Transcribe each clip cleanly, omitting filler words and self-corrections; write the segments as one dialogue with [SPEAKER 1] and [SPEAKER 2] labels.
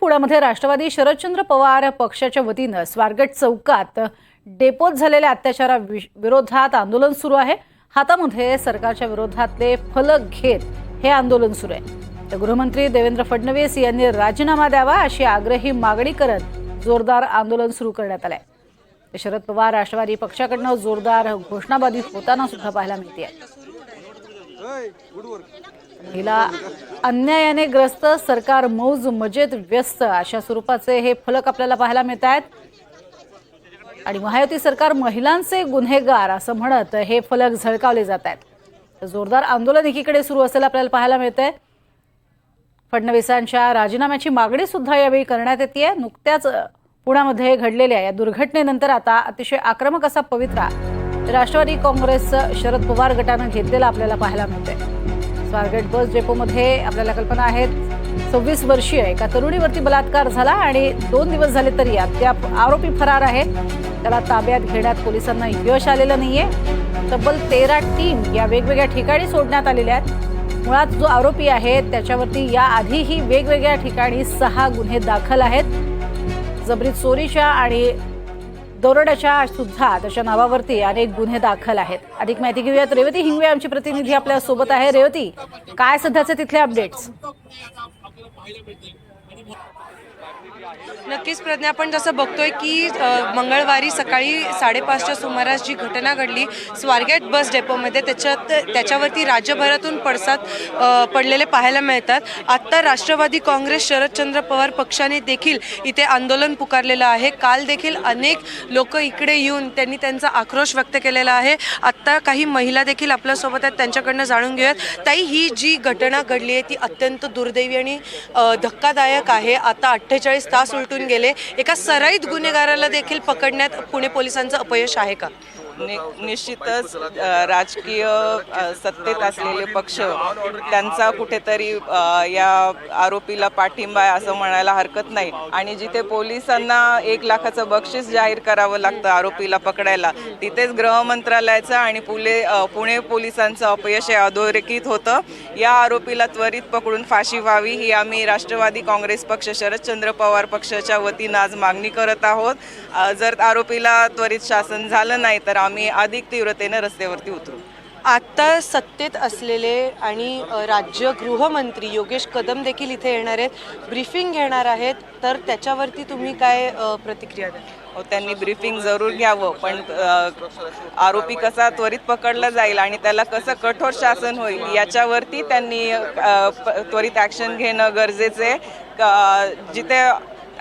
[SPEAKER 1] पुण्यामध्ये राष्ट्रवादी शरदचंद्र पवार पक्षाच्या वतीनं स्वारगेट चौकात डेपोत झालेल्या अत्याचाराविरोधात आंदोलन सुरू आहे। हातामध्ये सरकारच्या विरोधातले फलक घेत हे आंदोलन सुरू आहे। तर गृहमंत्री देवेंद्र फडणवीस यांनी राजीनामा द्यावा अशी आग्रही मागणी करत जोरदार आंदोलन सुरू करण्यात आले। शरद पवार राष्ट्रवादी पक्षाकडून जोरदार घोषणाबाजी होताना सुद्धा पाहायला मिळते। महिला अन्यायाने ग्रस्त, सरकार मौज मजेत व्यस्त अशा स्वरूपाचे हे फलक आपल्याला पाहायला मिळत आहेत। आणि महायुती सरकार महिलांचे गुन्हेगार असं म्हणत हे फलक झळकावले जात आहेत। जोरदार आंदोलन एकीकडे सुरू असलेलं आपल्याला पाहायला मिळतंय। फडणवीसांच्या राजीनाम्याची मागणी सुद्धा यावेळी करण्यात येते। नुकत्याच पुण्यामध्ये घडलेल्या या दुर्घटनेनंतर आता अतिशय आक्रमक असा पवित्रा राष्ट्रवादी काँग्रेस शरद पवार गटानं घेतलेला आपल्याला पाहायला मिळतंय। स्वारगेट बस डेपोमध्ये आपल्याला कल्पना आहे 26 वर्षीय एका तरुणीवरती बलात्कार झाला आणि 2 दिवस झाले तरी अद्याप आरोपी फरार आहे। त्याला ताब्यात घेण्यात पोलिसांना यश आलेलं नाहीये। तब्बल 13 टीम या वेगवेगळ्या ठिकाणी सोडण्यात आलेल्या आहेत। मुळात जो आरोपी आहे त्याच्यावरती याआधीही वेगवेगळ्या ठिकाणी 6 गुन्हे दाखल आहेत। जबरी चोरीच्या आणि दरोड्याच्या सुद्धा त्याच्या नावावरती अनेक गुन्हे दाखल आहेत। अधिक माहिती घेऊयात। रेवती हिंगवे आमची प्रतिनिधी आपल्या सोबत आहे। रेवती, काय सध्याचे तिथले अपडेट्स?
[SPEAKER 2] नक्कीच प्रज्ञा, आपण जसं बघतोय की मंगळवारी सकाळी 5:30च्या सुमारास जी घटना घडली स्वारगेट बस डेपोमध्ये त्याच्यावरती राज्यभरातून पडसाद पडलेले पाहायला मिळतात। आत्ता राष्ट्रवादी काँग्रेस शरदचंद्र पवार पक्षाने देखील इथे आंदोलन पुकारलेलं आहे। काल देखील अनेक लोक इकडे येऊन त्यांनी त्यांचा आक्रोश व्यक्त केलेला आहे। आत्ता काही महिला देखील आपल्यासोबत आहेत, त्यांच्याकडनं जाणून घेऊयात। ताई, ही जी घटना घडली आहे ती अत्यंत दुर्दैवी आणि धक्कादायक आहे। आता 48 तास उलटून गेले, एका सराईत गुन्हेगाराला देखील पकडण्यात पुणे पोलिसांचं अपयश आहे का?
[SPEAKER 3] निश्चितच राजकीय सत्तेत असलेले पक्ष त्यांचा कुठेतरी या आरोपीला पाठिंबा आहे असं म्हणायला हरकत नाही। आणि जिथे पोलिसांना 1 लाखाचं बक्षीस जाहीर करावं लागतं आरोपीला पकडायला, तिथेच गृह मंत्रालयाचं आणि पुणे पोलिसांचं अपयश हे अधोरेखित होतं। या आरोपीला त्वरित पकडून फाशी व्हावी ही आम्ही राष्ट्रवादी काँग्रेस पक्ष शरदचंद्र पवार पक्षाच्या वतीनं आज मागणी करत आहोत। जर आरोपीला त्वरित शासन झालं नाही तर आम्ही अधिक तीव्रतेने रस्त्यावरती उतरू।
[SPEAKER 2] आता सत्तेत असलेले आणि राज्य गृहमंत्री योगेश कदम देखील इथे येणार आहेत, ब्रीफिंग घेणार आहेत, तर त्याच्यावरती तुम्ही काय प्रतिक्रिया द्या?
[SPEAKER 3] त्यांनी ब्रीफिंग जरूर घ्यावं, पण आरोपी कसा त्वरित पकडला जाईल आणि त्याला कसं कठोर शासन होईल याच्यावरती त्यांनी त्वरित ॲक्शन घेणं गरजेचं आहे। जिथे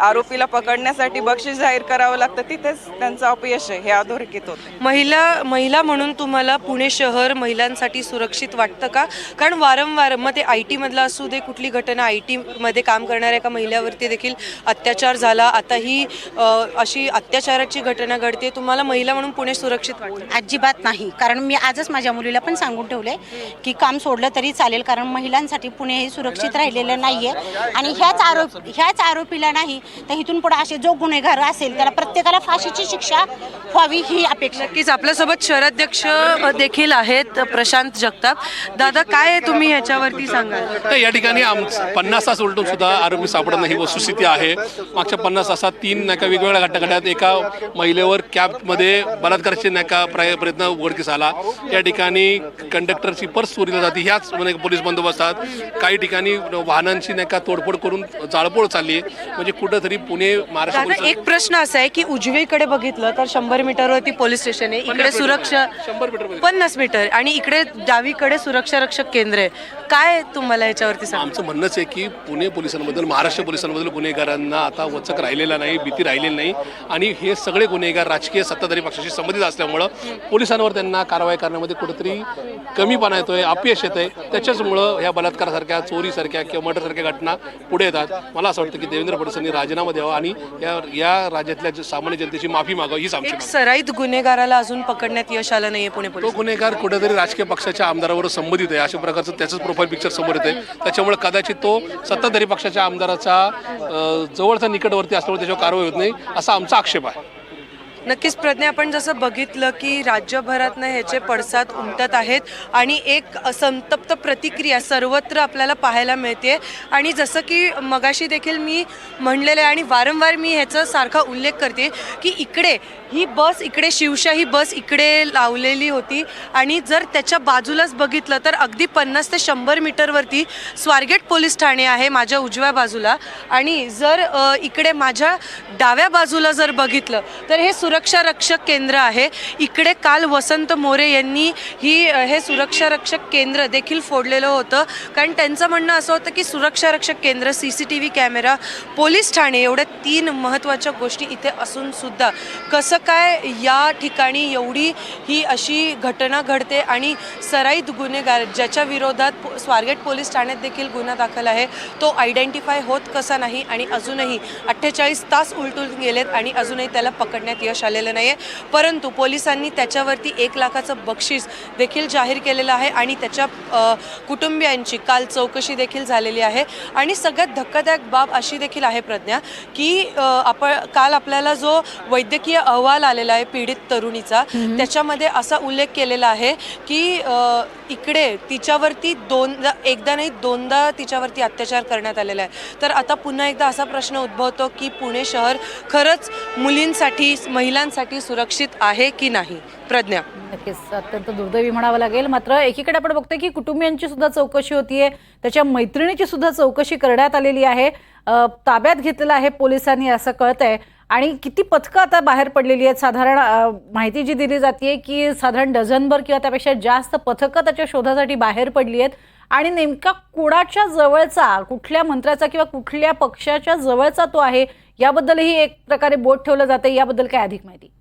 [SPEAKER 3] आरोपीला पकडण्यासाठी बक्षीस जाहीर करावं लागतं तिथेच त्यांचं अपयश आहे हे अधोरेखित होतं।
[SPEAKER 2] महिला म्हणून तुम्हाला पुणे शहर महिलांसाठी सुरक्षित वाटतं का? कारण वारंवार मग ते IT मधला असू दे, कुठली घटना IT मध्ये काम करणाऱ्या एका महिलेवरती देखील अत्याचार झाला, आता ही अशी अत्याचाराची घटना घडते, तुम्हाला महिला म्हणून पुणे सुरक्षित वाटतं?
[SPEAKER 4] अजिबात नाही, कारण मी आजच माझ्या मुलीला पण सांगून ठेवलंय की काम सोडलं तरी चालेल, कारण महिलांसाठी पुणे हे सुरक्षित राहिलेलं नाहीये। आणि ह्याच आरोपीला नाही तर इथून पुढे असे जो गुन्हेगार असेल त्याला प्रत्येकाला फाशीची शिक्षा व्हावी ही अपेक्षा।
[SPEAKER 2] नक्कीच आपल्यासोबत शहराध्यक्ष देखील आहेत प्रशांत जगताप। दादा, काय तुम्ही याच्यावरती सांगाल?
[SPEAKER 5] या ठिकाणी 50 तास उलटून सुद्धा आरोपी सापडणं ही वस्तुस्थिती आहे। मागच्या 50 तासात 3 वेगवेगळ्या घटना घडल्यात। एका महिलेवर कॅबमध्ये बलात्काराचे प्रयत्न उघडकीस आला। या ठिकाणी कंडक्टरची पर्स चोरीला जाते, ह्याच पोलीस बंदोबस्तात काही ठिकाणी वाहनांची तोडफोड करून जाळपोळ चालली आहे। म्हणजे कुठंतरी पुणे महाराष्ट्र
[SPEAKER 2] एक प्रश्न असा आहे की उजवीकडे बघितलं तर 100 मीटरवरती पोलीस स्टेशन आहे, इकडे सुरक्षा 50 मीटर आणि इकडे डावीकडे सुरक्षा रक्षक केंद्र आहे। काय तुम्हाला याच्यावरती सांगा?
[SPEAKER 5] आमचं म्हणणंच आहे की पुणे पोलिसांबद्दल, महाराष्ट्र पोलिसांबद्दल गुन्हेगारांना आता वचक राहिलेला नाही, भीती राहिलेली नाही। आणि हे सगळे गुन्हेगार राजकीय सत्ताधारी पक्षाशी संबंधित असल्यामुळं पोलिसांवर त्यांना कारवाई करण्यामध्ये कुठेतरी कमीपणा येतोय, अपयश येत आहे। त्याच्याचमुळं ह्या बलात्कारासारख्या, चोरीसारख्या किंवा मर्डरसारख्या घटना पुढे येतात। मला असं वाटतं की देवेंद्र फडणवीसांनी राजीनामा द्यावा आणि या राज्यातल्या सामान्य जनतेची माफी मागावी हीच आमची मागणी।
[SPEAKER 2] सराईत गुन्हेगाराला अजून पकडण्यात यश आलं नाहीये पुणे पोलीस।
[SPEAKER 5] तो गुन्हेगार कुठेतरी राजकीय पक्षाच्या आमदारावर संबंधित आहे, अशा प्रकारचं त्याचंच प्रोफाईल पिक्चर समोर येते। त्याच्यामुळे कदाचित तो सत्ताधारी पक्षाच्या आमदाराचा जवळचा निकटवर्ती असल्यामुळे त्याच्यावर कारवाई होत नाही असा आमचा आक्षेप आहे।
[SPEAKER 2] नक्कीच प्रज्ञा, आपण जसं बघितलं की राज्यभरातनं ह्याचे पडसाद उमटत आहेत आणि एक संतप्त प्रतिक्रिया सर्वत्र आपल्याला पाहायला मिळते. आणि जसं की मगाशी देखील मी म्हणलेलं आहे आणि वारंवार मी ह्याचा सारखा उल्लेख करते की इकडे ही बस, इकडे शिवशाही बस इकडे लावलेली होती आणि जर त्याच्या बाजूलाच बघितलं तर अगदी 50 ते 100 मीटरवरती स्वारगेट पोलीस ठाणे आहे माझ्या उजव्या बाजूला. आणि जर इकडे माझ्या डाव्या बाजूला जर बघितलं तर हे सुरक्षा रक्षक केंद्र आहे. इकडे काल वसंत मोरे यांनी हे सुरक्षा रक्षक केंद्र देखील फोडलेलं होतं, कारण त्यांचं म्हणणं असं होतं की सुरक्षा रक्षक केंद्र, CCTV कॅमेरा, पोलीस ठाणे एवढ्या 3 महत्त्वाच्या गोष्टी इथे असून सुद्धा कसं काय या ठिकाणी एवढी ही अशी घटना घडते आणि सराईत गुन्हेगार ज्याच्या विरोधात स्वारगेट पोलीस ठाण्यात देखील गुन्हा दाखल आहे तो आयडेंटिफाय होत कसा नाही. आणि अजूनही 48 तास उलटून गेलेत आणि अजूनही त्याला पकडण्यात यश आलेलं नाही आहे. परंतु पोलिसांनी त्याच्यावरती 1 लाखाचं बक्षीस देखील जाहीर केलेलं आहे आणि त्याच्या कुटुंबियांची काल चौकशी देखील झालेली आहे. आणि सगळ्यात धक्कादायक बाब अशी देखील आहे प्रज्ञा की काल आपल्याला जो वैद्यकीय अहवाल आलेला आहे पीडित तरुणीचा, त्याच्यामध्ये असा उल्लेख केलेला आहे की इकडे तिच्यावरती एकदा नाही 2दा तिच्यावरती अत्याचार करण्यात आलेला आहे. तर आता पुन्हा एकदा असा प्रश्न उद्भवतो की पुणे शहर खरंच मुलींसाठी, महिलांसाठी सुरक्षित आहे की नाही? प्रज्ञा,
[SPEAKER 1] नक्कीच अत्यंत दुर्दैवी म्हणावं लागेल. मात्र एकीकडे आपण बघतोय की कुटुंबियांची सुद्धा चौकशी होतीये, त्याच्या मैत्रिणीची सुद्धा चौकशी करण्यात आलेली आहे, ताब्यात घेतलेलं आहे पोलिसांनी असं कळतंय. आणि किती पथकं आता बाहेर पडलेली आहेत, साधारण माहिती जी दिली जाते की साधारण डझनभर किंवा त्यापेक्षा जास्त पथकं त्याच्या शोधासाठी बाहेर पडली आहेत. आणि नेमका कुणाच्या जवळचा, कुठल्या मंत्र्याचा किंवा कुठल्या पक्षाच्या जवळचा तो आहे याबद्दलही एक प्रकारे बोट ठेवलं जाते. याबद्दल काय अधिक माहिती?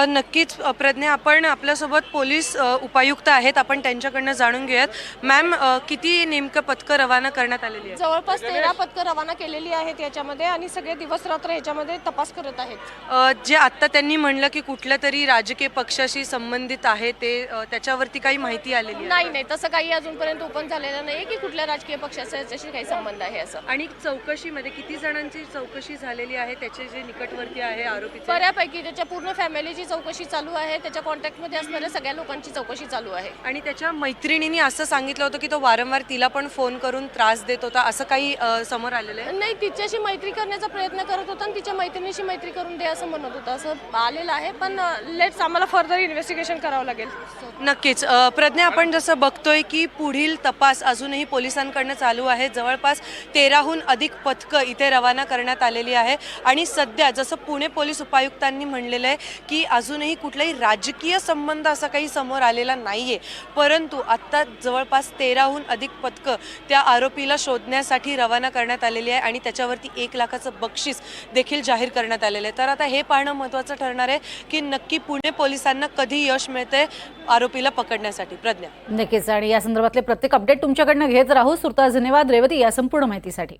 [SPEAKER 2] नक्कीच प्रज्ञा, आपण आपल्यासोबत पोलीस उपायुक्त आहेत, आपण त्यांच्याकडनं जाणून घेऊयात. मॅम, किती नेमकं पथकं रवाना करण्यात आलेली आहे?
[SPEAKER 6] जवळपास 13 पथकं रवाना केलेली आहेत याच्यामध्ये आणि सगळे दिवस रात्र ह्याच्यामध्ये तपास करत आहेत.
[SPEAKER 2] जे आत्ता त्यांनी म्हणलं की कुठल्या तरी राजकीय पक्षाशी संबंधित आहे ते, त्याच्यावरती काही माहिती आलेली आहे?
[SPEAKER 6] नाही, तसं काही अजूनपर्यंत ओपन झालेलं नाही की कुठल्या राजकीय पक्षाचा याच्याशी काही संबंध आहे असं.
[SPEAKER 2] आणि चौकशीमध्ये किती जणांची चौकशी झालेली आहे, त्याचे जे निकटवर्ती आहे आरोपीचे?
[SPEAKER 6] बऱ्यापैकी त्याच्या पूर्ण फॅमिलीची चौकशी चालू आहे, त्याच्या कॉन्टॅक्टमध्ये असणाऱ्या सगळ्या लोकांची चौकशी चालू आहे.
[SPEAKER 2] आणि त्याच्या मैत्रिणींनी असं सांगितलं होतं की तो वारंवार तिला पण फोन करून त्रास देत होता, असं काही समोर आलेलं आहे?
[SPEAKER 6] नाही, तिच्याशी मैत्री करण्याचा प्रयत्न करत होता आणि तिच्या मैत्रिणीशी मैत्री करून दे असं म्हणत होता, असं आलेलं आहे. पण लेट्स, आम्हाला फर्दर इन्व्हेस्टिगेशन करावं लागेल.
[SPEAKER 2] नक्कीच प्रज्ञा, आपण जसं बघतोय की पुढील तपास अजूनही पोलिसांकडनं चालू आहे. जवळपास 13हून अधिक पथकं इथे रवाना करण्यात आलेली आहे. आणि सध्या जसं पुणे पोलीस उपायुक्तांनी म्हणलेलं आहे की अजूनही कुठलाही राजकीय संबंध असा काही समोर आलेला नाहीये, परंतु आत्ता जवळपास 13हून अधिक पथकं त्या आरोपीला शोधण्यासाठी रवाना करण्यात आलेली आहे आणि त्याच्यावरती 1 लाखाचं बक्षीस देखील जाहीर करण्यात आलेलं आहे. तर आता हे पाहणं महत्त्वाचं ठरणार आहे की नक्की पुणे पोलिसांना कधी यश मिळतंय आरोपीला पकडण्यासाठी. प्रज्ञा,
[SPEAKER 1] नक्कीच. आणि या संदर्भातले प्रत्येक अपडेट तुमच्याकडनं घेत राहू. सुरता धन्यवाद रेवती या संपूर्ण माहितीसाठी.